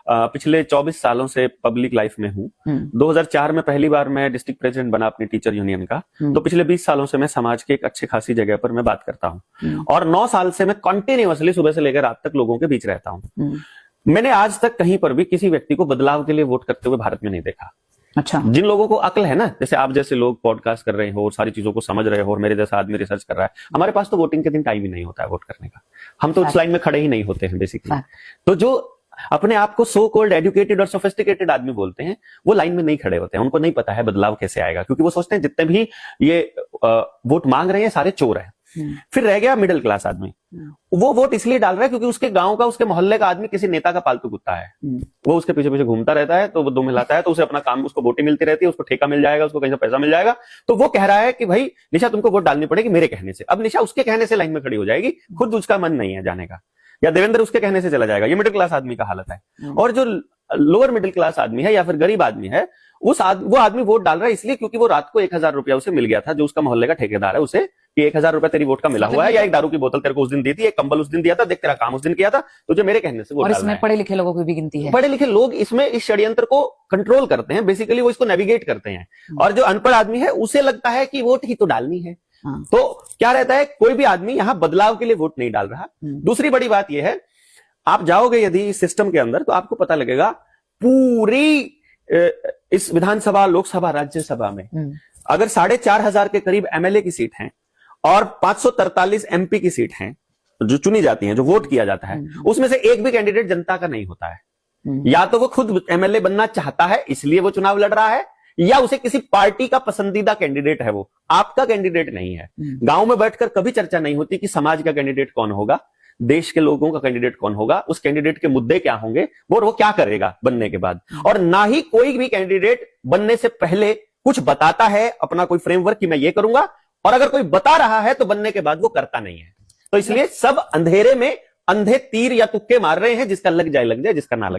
पिछले 24 सालों से पब्लिक लाइफ में हूँ। 2004 में पहली बार मैं डिस्ट्रिक्ट प्रेसिडेंट बना अपनी टीचर यूनियन का। तो पिछले 20 सालों से मैं समाज के एक अच्छी खासी जगह पर मैं बात करता हूँ और 9 साल से मैं कंटिन्यूअसली सुबह से लेकर रात तक लोगों के बीच रहता हूँ। मैंने आज तक कहीं पर भी किसी व्यक्ति को बदलाव के लिए वोट करते हुए भारत में नहीं देखा। अच्छा, जिन लोगों को अक्ल है ना, जैसे आप जैसे लोग पॉडकास्ट कर रहे हो और सारी चीजों को समझ रहे हो और मेरे जैसा आदमी रिसर्च कर रहा है, हमारे पास तो वोटिंग के दिन टाइम ही नहीं होता है वोट करने का। हम तो उस लाइन में खड़े ही नहीं होते हैं बेसिकली। तो जो अपने आप को सो कॉल्ड एजुकेटेड और सोफिस्टिकेटेड आदमी बोलते हैं, वो लाइन में नहीं खड़े होते हैं। उनको नहीं पता है बदलाव कैसे आएगा, क्योंकि वो सोचते हैं जितने भी ये वोट मांग रहे हैं सारे चोर हैं। फिर रह गया मिडिल क्लास आदमी, वो वोट इसलिए डाल रहा है क्योंकि उसके गांव का, उसके मोहल्ले का आदमी किसी नेता का पालतू कुत्ता है। वो उसके पीछे पीछे घूमता रहता है, तो वो दो मिलाता है, तो उसे अपना काम, उसको वोटें मिलती रहती है, उसको ठेका मिल जाएगा, उसको कहीं से पैसा मिल जाएगा। तो वो कह रहा है कि भाई निशा तुमको वोट डालनी पड़ेगी मेरे कहने से। अब निशा उसके कहने से लाइन में खड़ी हो जाएगी, खुद उसका मन नहीं है जाने का, या देवेंद्र उसके कहने से चला जाएगा। ये मिडिल क्लास आदमी का हालत है। और जो लोअर मिडिल क्लास आदमी है या फिर गरीब आदमी है, वो आदमी वोट डाल रहा है इसलिए क्योंकि वो रात को 1000 रुपया उसे मिल गया था, जो उसका मोहल्ले का ठेकेदार है, उसे कि 1000 रुपया तेरी वोट का मिला हुआ है, या एक दारू की बोतल तेरे को उस दिन दी थी, एक कंबल उस दिन दिया था, देख तेरा काम उस दिन किया था, तुझे मेरे कहने से वोट डालना है। और इसमें पढ़े लिखे लोगों की भी गिनती है। पढ़े लिखे लोग इसमें इस षड्यंत्र को कंट्रोल करते हैं, बेसिकली वो इसको नेविगेट करते हैं। और जो अनपढ़ आदमी है उसे लगता है कि वोट ही तो डालनी है। तो क्या रहता है, कोई भी आदमी यहां बदलाव के लिए वोट नहीं डाल रहा। दूसरी बड़ी बात यह है, आप जाओगे यदि इस सिस्टम के अंदर तो आपको पता लगेगा पूरी इस विधानसभा, लोकसभा, राज्यसभा में अगर 4500 के करीब एमएलए की सीट हैं और 543 एमपी की सीट हैं जो चुनी जाती हैं, जो वोट किया जाता है, उसमें से एक भी कैंडिडेट जनता का नहीं होता है। या तो वो खुद एमएलए बनना चाहता है इसलिए वो चुनाव लड़ रहा है, या उसे किसी पार्टी का पसंदीदा कैंडिडेट है, वो आपका कैंडिडेट नहीं है। गांव में बैठकर कभी चर्चा नहीं होती कि समाज का कैंडिडेट कौन होगा, देश के लोगों का कैंडिडेट कौन होगा, उस कैंडिडेट के मुद्दे क्या होंगे, वो क्या करेगा बनने के बाद। और ना ही कोई भी कैंडिडेट बनने से पहले कुछ बताता है अपना कोई फ्रेमवर्क कि मैं ये करूंगा, और अगर कोई बता रहा है तो बनने के बाद वो करता नहीं है। तो इसलिए सब अंधेरे में अंधे तीर या तुक्के मार रहे हैं, जिसका लग जाए, जिसका ना लगे।